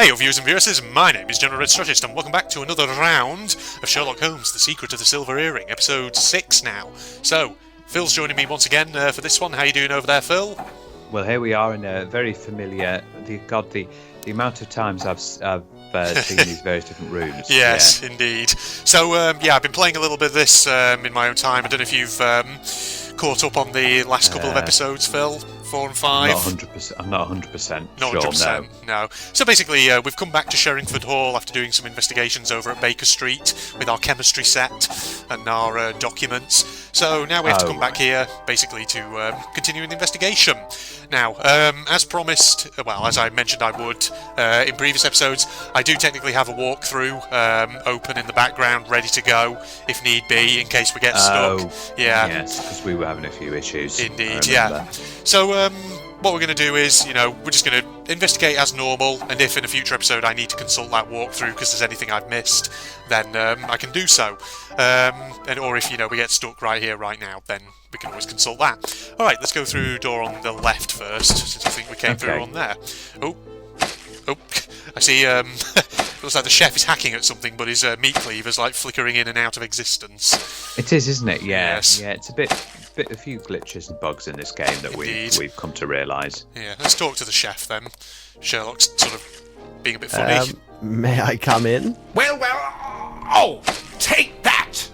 Hey, viewers and viewers, my name is General Red Strategist, and welcome back to another round of Sherlock Holmes, The Secret of the Silver Earring, episode 6 now. So, Phil's joining me once again for this one. How you doing over there, Phil? Well, here we are in a very familiar... The amount of times I've seen these various different rooms. Yes, yeah. Indeed. So, I've been playing a little bit of this in my own time. I don't know if you've caught up on the last couple of episodes, Phil. 4 and 5. I'm not 100% Not sure, 100%, no. So basically, we've come back to Sherringford Hall after doing some investigations over at Baker Street with our chemistry set and our documents. So now we have to come back here, basically, to continue the investigation. Now, as promised, well, as I mentioned I would in previous episodes, I do technically have a walkthrough open in the background, ready to go, if need be, in case we get stuck. Yeah. Yes, because we were having a few issues. Indeed, yeah. So, what we're going to do is, we're just going to investigate as normal, and if in a future episode I need to consult that walkthrough because there's anything I've missed, then I can do so. Or if, we get stuck right here, right now, then we can always consult that. Alright, let's go through the door on the left first, since I think we came through on there. Oh, I see, looks like the chef is hacking at something, but his meat cleaver's like flickering in and out of existence. It is, isn't it? Yeah. Yes. Yeah, it's a few glitches and bugs in this game that we've come to realise. Yeah, let's talk to the chef then. Sherlock's sort of being a bit funny. May I come in? Well, oh, take that!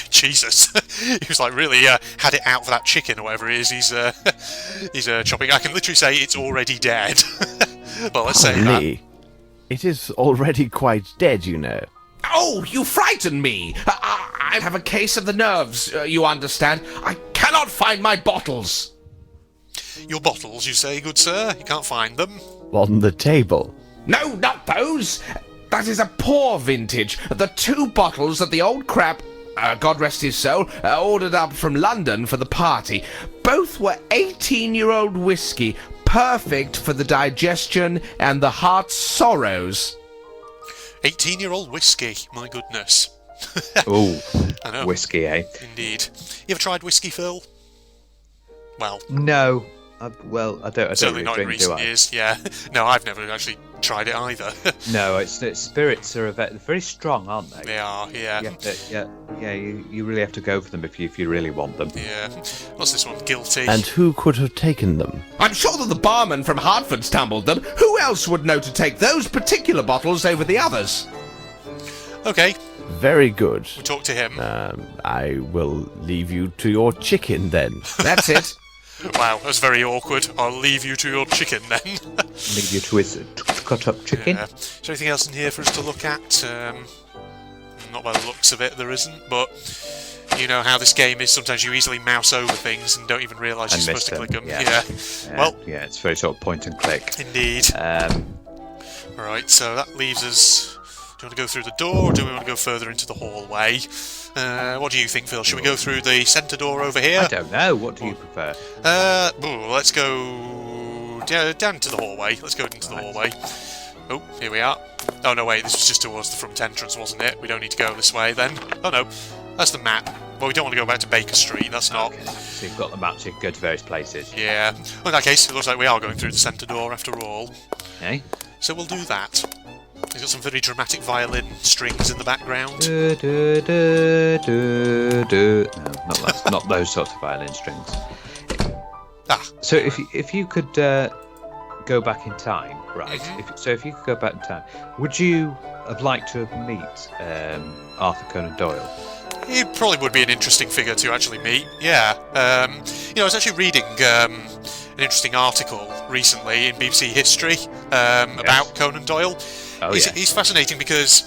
Jesus, he was like really had it out for that chicken or whatever it is. He's chopping. I can literally say it's already dead. Well, let's say that. It is already quite dead, you know. Oh, you frighten me! I have a case of the nerves, you understand. I cannot find my bottles. Your bottles, you say, good sir? You can't find them? On the table. No, not those! That is a poor vintage. The 2 bottles that the old crab, God rest his soul, ordered up from London for the party. Both were 18-year-old whiskey, perfect for the digestion and the heart's sorrows. 18-year-old whiskey, my goodness. Oh, I know. Whiskey, eh? Indeed. You ever tried whiskey, Phil? Well, no. I don't certainly really not drink, in recent years. Yeah, no, I've never actually tried it either. No, spirits are very strong, aren't they? They are, yeah. You really have to go for them if you really want them. Yeah. What's this one? Guilty. And who could have taken them? I'm sure that the barman from Hartford stumbled them. Who else would know to take those particular bottles over the others? Okay. Very good. We'll talk to him. I will leave you to your chicken then. That's it. Wow, that's very awkward. I'll leave you to your chicken then. Leave you to his cut-up chicken. Yeah. Is there anything else in here for us to look at? Not by the looks of it, there isn't, but you know how this game is. Sometimes you easily mouse over things and don't even realise you're supposed to click them. Yeah. Well, yeah, it's very sort of point and click. Indeed. Right, so that leaves us... Do you want to go through the door, or do we want to go further into the hallway? What do you think, Phil? Should we go through the centre door over here? I don't know. What do you prefer? Let's go down into the hallway. Let's go into the hallway. Oh, here we are. Oh, no, wait. This was just towards the front entrance, wasn't it? We don't need to go this way, then. Oh, no. That's the map. Well, we don't want to go back to Baker Street. That's not... Okay. So you've got the map, so you can go to various places. Yeah. Well, in that case, it looks like we are going through the centre door, after all. Okay. So we'll do that. He's got some very dramatic violin strings in the background. No, not those sorts of violin strings. So if you could go back in time, right? Mm-hmm. If you could go back in time, would you have liked to have meet Arthur Conan Doyle? He probably would be an interesting figure to actually meet. Yeah. I was actually reading an interesting article recently in BBC History about Conan Doyle. He's fascinating because,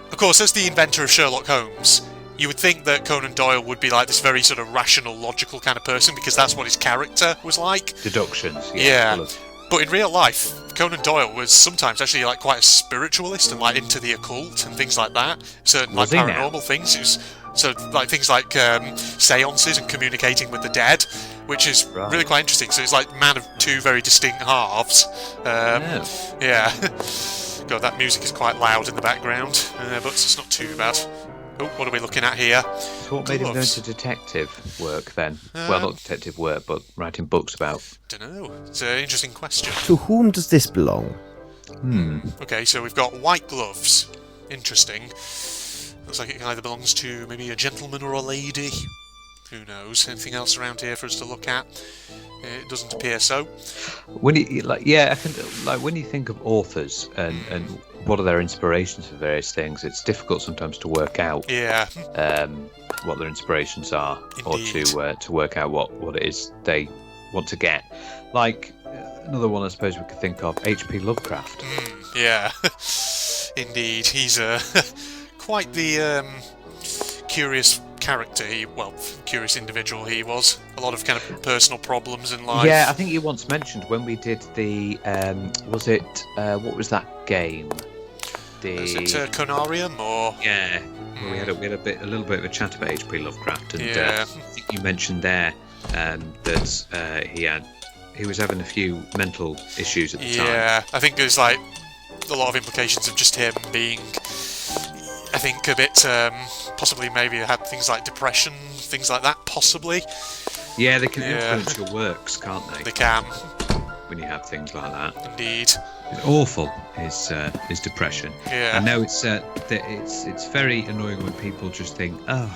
of course, as the inventor of Sherlock Holmes, you would think that Conan Doyle would be like this very sort of rational, logical kind of person because that's what his character was like. Deductions. Yeah. But in real life, Conan Doyle was sometimes actually like quite a spiritualist and like into the occult and things like that. Certain like paranormal things. It was like things like seances and communicating with the dead, which is really quite interesting. So it's like man of 2 very distinct halves. Yeah. God, that music is quite loud in the background, but it's not too bad. Oh, what are we looking at here? So what made him go into detective work then? Well, not detective work, but writing books about... Dunno. It's an interesting question. To whom does this belong? Okay, so we've got white gloves. Interesting. Looks like it either belongs to maybe a gentleman or a lady. Who knows? Anything else around here for us to look at? It doesn't appear so. When you when you think of authors and what are their inspirations for various things, it's difficult sometimes to work out. Yeah. What their inspirations are, Indeed. or to work out what it is they want to get. Like another one, I suppose we could think of H.P. Lovecraft. Yeah. Indeed, he's quite the curious character. Curious individual he was. A lot of kind of personal problems in life. Yeah, I think you once mentioned when we did the what was that game? Is it Conarium or? Yeah, we had a little bit of a chat about H.P. Lovecraft, and Yeah. I think you mentioned there that he was having a few mental issues at the time. Yeah, I think there's like a lot of implications of just him being, I think, a bit possibly maybe had things like depression, things like that, possibly. Yeah, they can influence your works, can't they? They can. When you have things like that. Indeed. It's awful. Is depression. Yeah. I know it's very annoying when people just think, oh,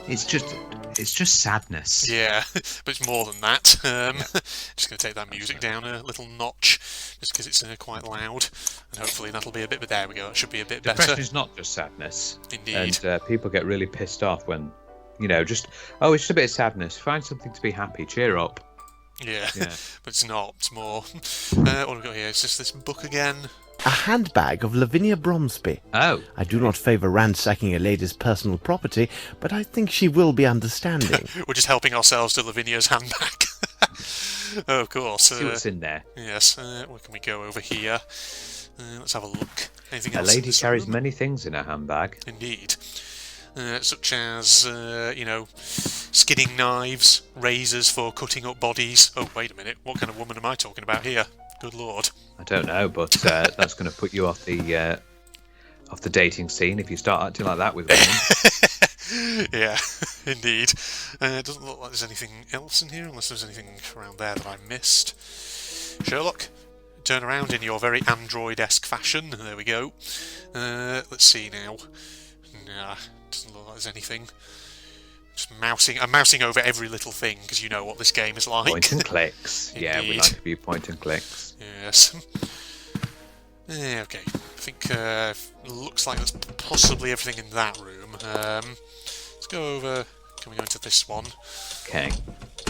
it's just sadness. Yeah, but it's more than that. Just going to take that music down a little notch, just because it's quite loud, and hopefully that'll be a bit. But there we go. It should be a bit better. Depression is not just sadness. Indeed. And people get really pissed off when, it's just a bit of sadness. Find something to be happy. Cheer up. Yeah. But it's not. It's more. What have we got here? It's just this book again. A handbag of Lavinia Bromsby. Oh. I do not favour ransacking a lady's personal property, but I think she will be understanding. We're just helping ourselves to Lavinia's handbag. Oh, of course. See what's in there. Yes. Where can we go over here? Let's have a look. Anything A else? lady carries many things in her handbag. Indeed. Such as, skinning knives, razors for cutting up bodies. Oh, wait a minute. What kind of woman am I talking about here? Good lord. I don't know, but that's going to put you off the dating scene if you start acting like that with women. Yeah, indeed. It doesn't look like there's anything else in here, unless there's anything around there that I missed. Sherlock, turn around in your very android-esque fashion. There we go. Let's see now. Nah, doesn't look like there's anything. I'm mousing over every little thing, because you know what this game is like. Point and clicks. Yeah, we Indeed. like to be point and clicks. Yes. Okay. I think looks like that's possibly everything in that room. Let's go over. Can we go into this one? Okay.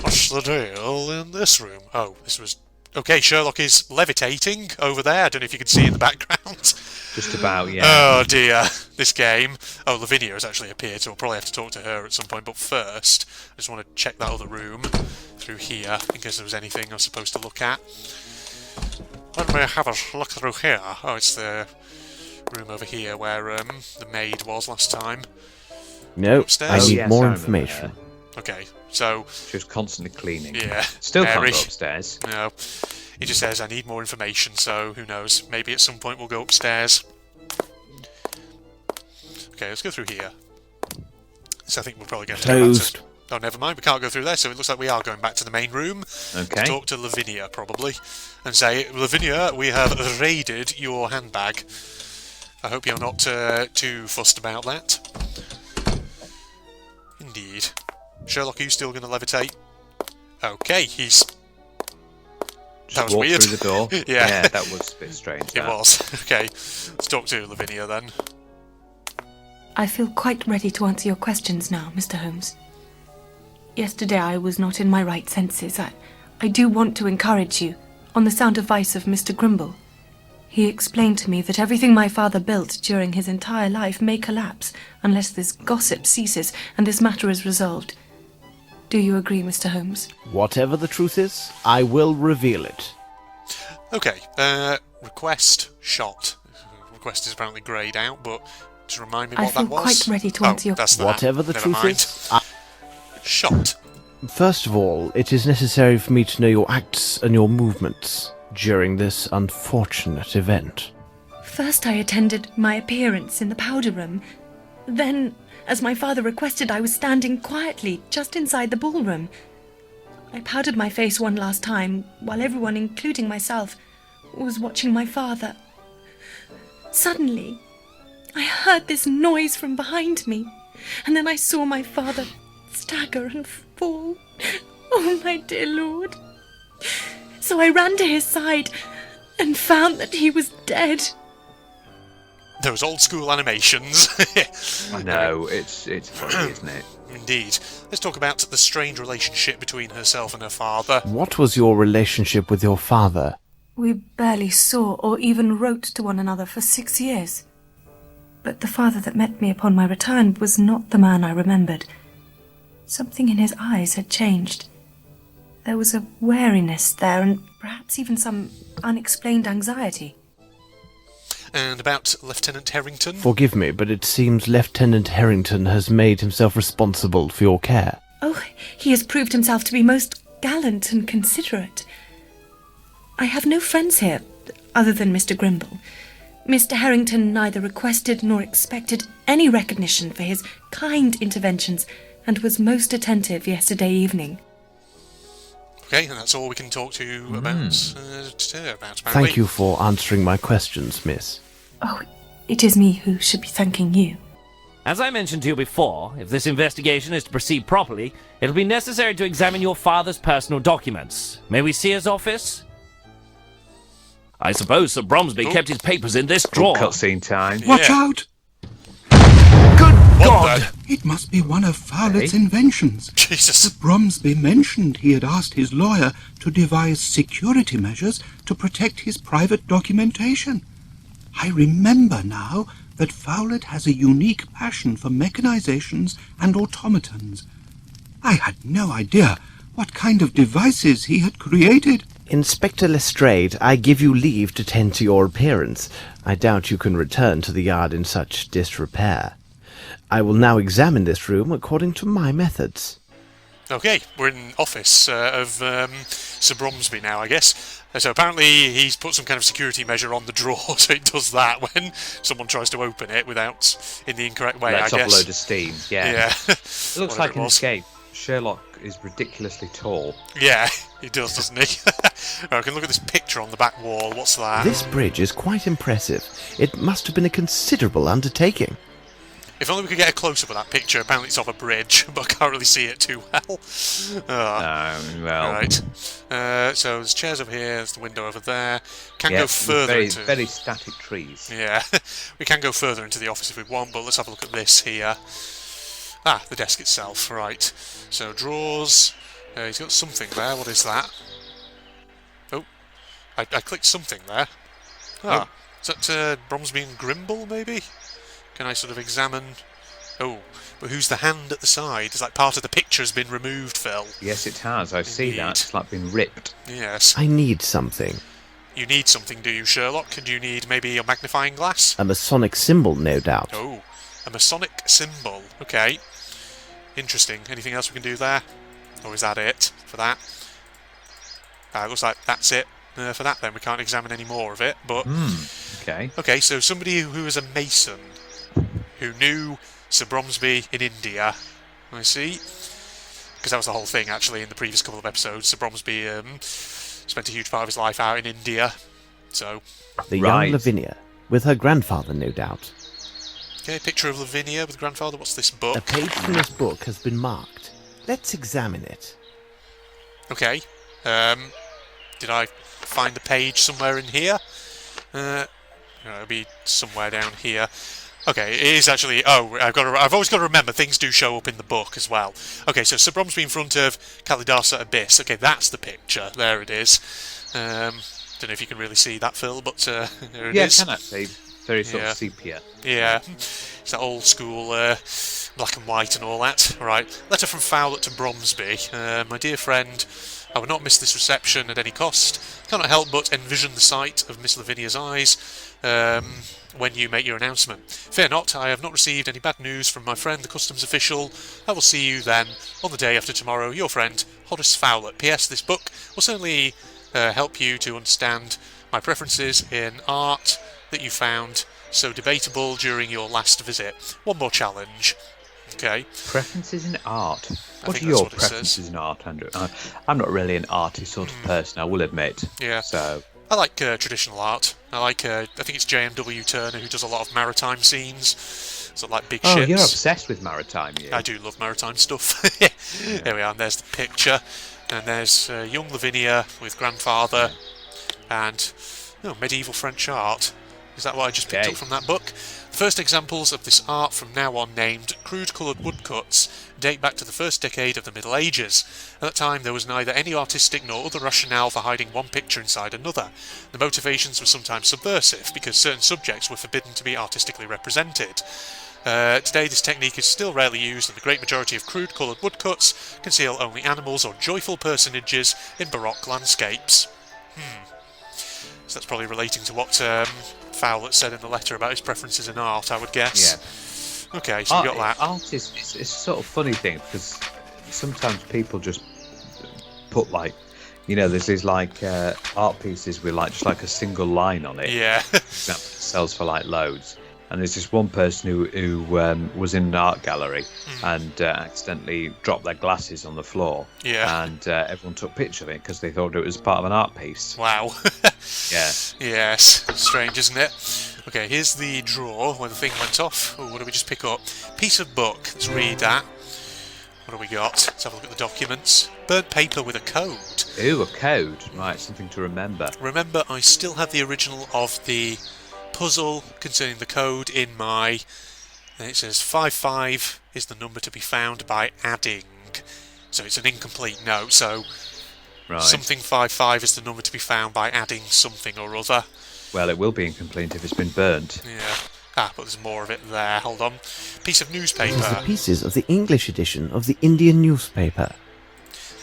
What's the deal in this room? Oh, this was. Okay, Sherlock is levitating over there. I don't know if you can see in the background. Just about, yeah. Oh dear, this game. Oh, Lavinia has actually appeared, so we'll probably have to talk to her at some point. But first, I just want to check that other room through here, in case there was anything I was supposed to look at. Let me have a look through here. Oh, it's the room over here where the maid was last time. No, I Upstairs? need yes, more I remember information. Okay, so She was constantly cleaning. yeah, Still can't Mary. go upstairs. No, he just says I need more information. So who knows? Maybe at some point we'll go upstairs. Okay, let's go through here. So I think we'll probably go Closed. Oh, never mind. We can't go through there. So it looks like we are going back to the main room. Okay. To talk to Lavinia probably, and say, Lavinia, we have raided your handbag. I hope you're not too fussed about that. Indeed. Sherlock, are you still going to levitate? Okay, he's... Just That was walk weird. through the door. Yeah. That was a bit strange. It that. was. Okay, let's talk to Lavinia then. I feel quite ready to answer your questions now, Mr. Holmes. Yesterday I was not in my right senses. I do want to encourage you, on the sound advice of Mr. Grimble. He explained to me that everything my father built during his entire life may collapse unless this gossip ceases and this matter is resolved. Do you agree, Mr. Holmes? Whatever the truth is, I will reveal it. Okay, request shot. Request is apparently greyed out, but just remind me I what feel that was. quite ready to answer your... That's that. Whatever the Never truth mind. is, Shot. First of all, it is necessary for me to know your acts and your movements during this unfortunate event. First I attended my appearance in the powder room. Then, as my father requested, I was standing quietly just inside the ballroom. I powdered my face one last time, while everyone, including myself, was watching my father Suddenly, I heard this noise from behind me, and then I saw my father stagger and fall. Oh, my dear lord. So I ran to his side and found that he was dead. Those old school animations. I know, it's funny, isn't it? Indeed. Let's talk about the strained relationship between herself and her father. What was your relationship with your father? We barely saw or even wrote to one another for 6 years. But the father that met me upon my return was not the man I remembered. Something in his eyes had changed. There was a wariness there, and perhaps even some unexplained anxiety. And about Lieutenant Harrington? Forgive me, but it seems Lieutenant Harrington has made himself responsible for your care. Oh, he has proved himself to be most gallant and considerate. I have no friends here, other than Mr. Grimble. Mr. Harrington neither requested nor expected any recognition for his kind interventions, and was most attentive yesterday evening. Okay, and that's all we can talk to you about apparently. Thank you for answering my questions, miss. Oh, it is me who should be thanking you. As I mentioned to you before, if this investigation is to proceed properly, it'll be necessary to examine your father's personal documents. May we see his office? I suppose Sir Bromsby kept his papers in this drawer. Cutscene time. Watch Yeah. out! Good What God! It must be one of Fowlett's inventions. Jesus. Sir Bromsby mentioned he had asked his lawyer to devise security measures to protect his private documentation. I remember now that Fowlett has a unique passion for mechanizations and automatons. I had no idea what kind of devices he had created. Inspector Lestrade, I give you leave to tend to your appearance. I doubt you can return to the yard in such disrepair. I will now examine this room according to my methods. Okay, we're in office of Sir Bromsby now, I guess. So apparently he's put some kind of security measure on the drawer, so it does that when someone tries to open it without in the incorrect way, Lets I off guess. a load of steam, yeah. Yeah. It looks like an escape. Sherlock is ridiculously tall. Yeah, he does, doesn't he? I can look at this picture on the back wall. What's that? This bridge is quite impressive. It must have been a considerable undertaking. If only we could get a close-up of that picture. Apparently it's off a bridge, but I can't really see it too well. Well. Right. So there's chairs over here, there's the window over there. Can go Yes, further very, into... very static trees. Yeah, we can go further into the office if we want, but let's have a look at this here. Ah, the desk itself, right. So, drawers. He's got something there. What is that? Oh, I clicked something there. Ah, is that Bromsby and Grimble, maybe? Can I sort of examine... Oh, but who's the hand at the side? It's like part of the picture has been removed, Phil. Yes, it has. I see Indeed. that. It's like been ripped. Yes. I need something. You need something, do you, Sherlock? And do you need maybe a magnifying glass? A Masonic symbol, no doubt. Oh, a Masonic symbol. Okay. Interesting. Anything else we can do there? Or is that it for that? Looks like that's it for that then. We can't examine any more of it, but... Okay. Okay, so somebody who was a Mason, who knew Sir Bromsby in India, I see. Because that was the whole thing, actually, in the previous couple of episodes. Sir Bromsby spent a huge part of his life out in India, so... The Right. young Lavinia, with her grandfather, no doubt. Okay, picture of Lavinia with grandfather. What's this book? A page from this book has been marked. Let's examine it. Okay. Did I find the page somewhere in here? It'll be somewhere down here. Okay, it is actually... Oh, I've always got to remember, things do show up in the book as well. Okay, so Sir Bromsby in front of Kalidasa Abyss. Okay, that's the picture. There it is. Don't know if you can really see that, Phil, but there it is. Yeah, can actually. Very sort of sepia. Yeah, it's that old school black and white and all that. Right, letter from Fowlett to Bromsby. My dear friend, I would not miss this reception at any cost. Cannot help but envision the sight of Miss Lavinia's eyes when you make your announcement. Fear not, I have not received any bad news from my friend, the customs official. I will see you then, on the day after tomorrow. Your friend, Horace Fowlett. P.S. This book will certainly help you to understand my preferences in art that you found so debatable during your last visit. One more challenge. Okay. Preferences in art. What are think your that's what it says. preferences in art, Andrew? I'm not really an arty sort of person, I will admit. Yeah. So I like traditional art. I think it's J.M.W. Turner who does a lot of maritime scenes. So like big ships. Oh, you're obsessed with maritime, you. I do love maritime stuff. There we are, and there's the picture. And there's young Lavinia with grandfather and medieval French art. Is that what I just picked up from that book? The first examples of this art, from now on named crude coloured woodcuts, date back to the first decade of the Middle Ages. At that time there was neither any artistic nor other rationale for hiding one picture inside another. The motivations were sometimes subversive, because certain subjects were forbidden to be artistically represented. Today this technique is still rarely used, and the great majority of crude coloured woodcuts conceal only animals or joyful personages in baroque landscapes. So that's probably relating to what Fowler said in the letter about his preferences in art, I would guess. Yeah. Okay, so you got that. Art is it's a sort of funny thing, because sometimes people just put there's these art pieces with just a single line on it. Yeah. For example, it sells for loads. And there's this one person who was in an art gallery and accidentally dropped their glasses on the floor. Yeah. And everyone took pictures of it because they thought it was part of an art piece. Wow. Yeah. Yes. Strange, isn't it? Okay, here's the drawer where the thing went off. Oh, what did we just pick up? Piece of book. Let's read that. What do we got? Let's have a look at the documents. Burnt paper with a code. Ooh, a code. Right, something to remember. Remember, I still have the original of the puzzle concerning the code in my... And it says 55 is the number to be found by adding. So it's an incomplete note, so... Right. Something 55 is the number to be found by adding something or other. Well, it will be incomplete if it's been burnt. Yeah. But there's more of it there. Hold on. Piece of newspaper. These are pieces of the English edition of the Indian newspaper.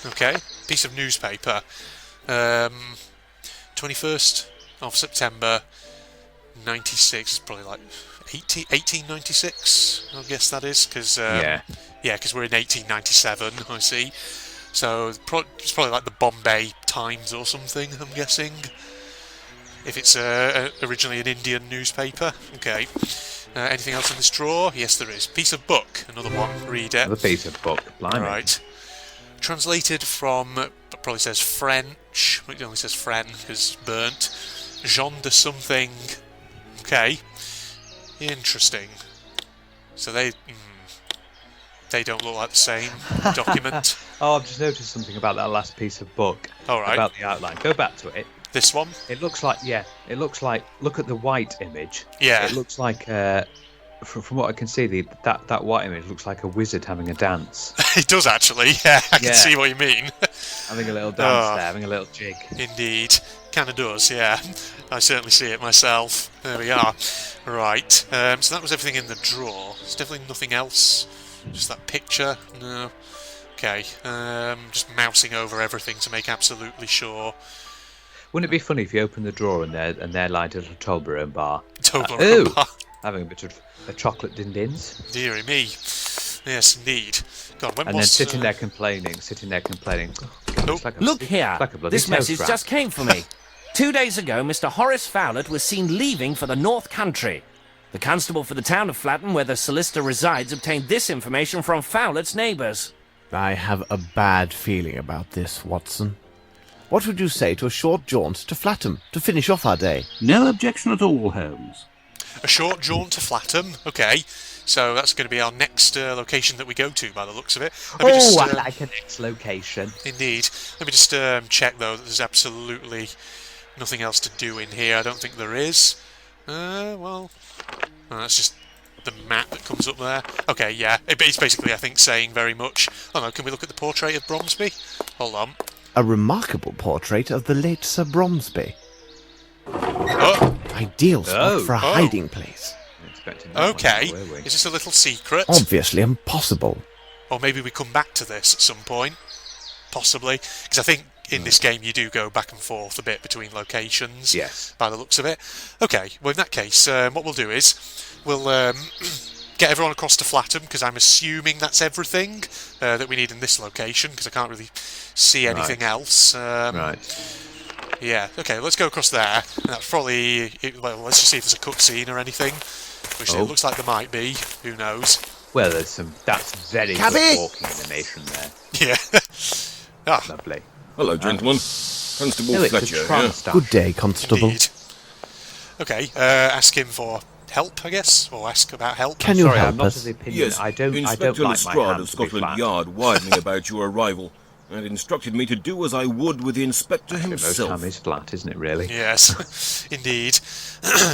Okay. Piece of newspaper. 21st of September 96. It's probably 1896, I guess that is. Cause, because we're in 1897, I see. So it's probably like the Bombay Times or something, I'm guessing. If it's originally an Indian newspaper. Okay. Anything else in this drawer? Yes, there is. Piece of book. Another one. Read it. Another piece of book. Blimey. Right. Translated from, probably says French. It only says Fren because burnt. Jean de something. Okay. Interesting. So they don't look like the same document. Oh, I've just noticed something about that last piece of book. All right. About the outline. Go back to it. This one? It looks like, look at the white image. Yeah. It looks like, from what I can see, that white image looks like a wizard having a dance. It does actually, yeah. I can see what you mean. Having a little dance there, having a little jig. Indeed. Kind of does, yeah. I certainly see it myself. There we are. Right. So that was everything in the drawer. There's definitely nothing else. Just that picture. No. Okay. Just mousing over everything to make absolutely sure. Wouldn't it be funny if you opened the drawer and there lied a little Toblerone bar? Toblerone bar. Having a bit of a chocolate din-dins. Deary me. Yes, indeed. God, when and was... then sitting there complaining. Look here. This message just came for me. 2 days ago, Mr. Horace Fowler was seen leaving for the North Country. The constable for the town of Flatton, where the solicitor resides, obtained this information from Fowler's neighbours. I have a bad feeling about this, Watson. What would you say to a short jaunt to Flatton to finish off our day? No objection at all, Holmes. A short jaunt to Flatton, okay. So that's going to be our next location that we go to, by the looks of it. I like a next location. Indeed. Let me just check, though, that there's absolutely nothing else to do in here. I don't think there is. That's just the map that comes up there. Okay, yeah. It's basically, I think, saying very much. Oh, no, can we look at the portrait of Bromsby? Hold on. A remarkable portrait of the late Sir Bromsby. Oh! Ideal spot for a hiding place. Okay. Is this a little secret? Obviously impossible. Or maybe we come back to this at some point. Possibly. Because I think in this game you do go back and forth a bit between locations. Yes. By the looks of it. Okay. Well, in that case, what we'll do is we'll get everyone across to Flatton, because I'm assuming that's everything that we need in this location, because I can't really see anything else. Right. Yeah, okay, let's go across there. And that's probably... Well, let's just see if there's a cutscene or anything. Which it looks like there might be. Who knows? Well, there's some... That's very good walking animation there. Yeah. Lovely. Hello, gentlemen. Constable No, it's a Fletcher, tram yeah? staff. Good day, Constable. Indeed. Okay, ask him for help, I guess, or ask about help. Can you Sorry, help I'm not us? of the opinion. Yes, I don't Inspector like my Lestrade hands of to be Scotland flat. Yard wired me about your arrival and instructed me to do as I would with the inspector Most himself. time is flat, isn't it? Really? Yes, indeed.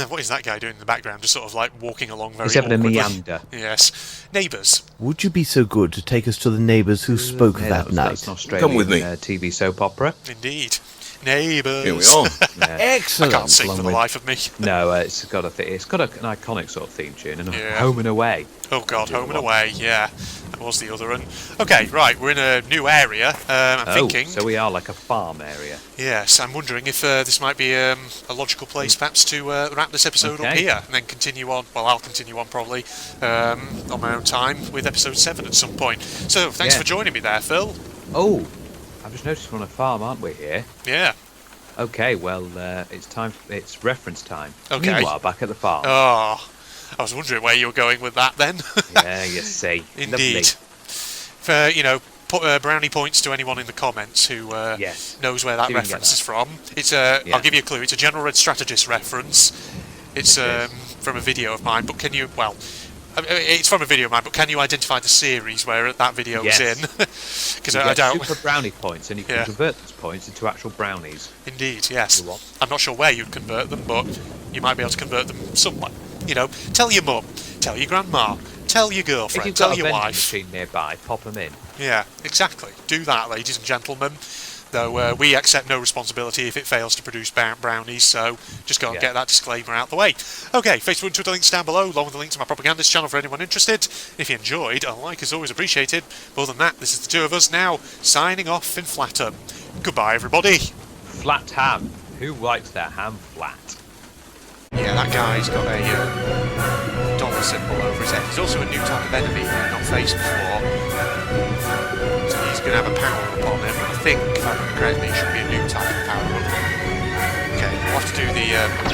What is that guy doing in the background? Just sort of like walking along very He's having a awkwardly. meander. Yes. Neighbours. Would you be so good to take us to the neighbours who spoke Yeah, that that's night? an Australian Come with me. TV soap opera. Indeed. Neighbours. Here we are. Yeah. I Excellent. can't sing for the Along with- life of me. No, it's got an iconic sort of theme tune, and Yeah. Home and Away. Oh God, The other Home and one. Away. Yeah, that was the other one. Okay, right, we're in a new area. I'm thinking. So we are like a farm area. Yes, I'm wondering if this might be a logical place, perhaps, to wrap this episode up Okay. here and then continue on. Well, I'll continue on probably on my own time with episode 7 at some point. So, thanks Yeah. for joining me there, Phil. Oh, I've just noticed we're on a farm, aren't we here? Yeah. Okay, well, it's time. It's reference time. Okay. Meanwhile, back at the farm. Oh, I was wondering where you were going with that then. Yeah, you see. Indeed. For, put brownie points to anyone in the comments who Yes. knows where that See if we can get reference that. is from. It's I'll give you a clue. It's a General Red Strategist reference. It's from a video of mine, but can you? Well, it's from a video of mine, but can you identify the series where that video was Yes. in? Because You I get doubt. super brownie points, and you can Yeah. convert those points into actual brownies. Indeed, yes. You want. I'm not sure where you'd convert them, but you might be able to convert them somewhere. Tell your mum, tell your grandma, tell your If girlfriend, you've tell got a your vending wife. machine nearby, pop them in. Yeah, exactly. Do that, ladies and gentlemen. Though we accept no responsibility if it fails to produce brownies, so just go and Yeah. get that disclaimer out the way. Okay, Facebook and Twitter links down below, along with the link to my propagandist channel for anyone interested. If you enjoyed, a like is always appreciated. More than that, this is the two of us now, signing off in Flatham. Goodbye, everybody. Flat ham. Who likes their ham flat? Yeah, that guy's got a dollar symbol over his head. He's also a new type of enemy I've not faced before. So he's going to have a power-up on him. I think, if I remember correctly, it should be a new type of power-up. Okay, we'll have to do the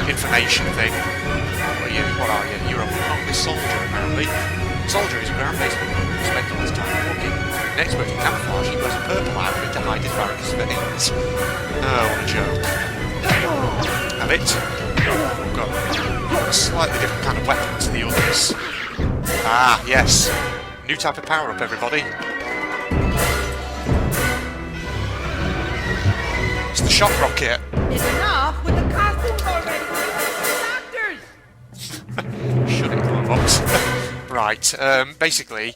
information thing. What are you? You're a monopoly soldier, apparently. Soldier is a ground-based who spends all his time walking. An expert in camouflage, he wears a purple outfit to hide his varicose veins. Oh, what a joke. Have it. We've got a slightly different kind of weapon to the others. Ah, yes. New type of power-up, everybody. It's the shock rocket. Enough with the costumes already. Doctors! Shut it, Fox. Right, basically,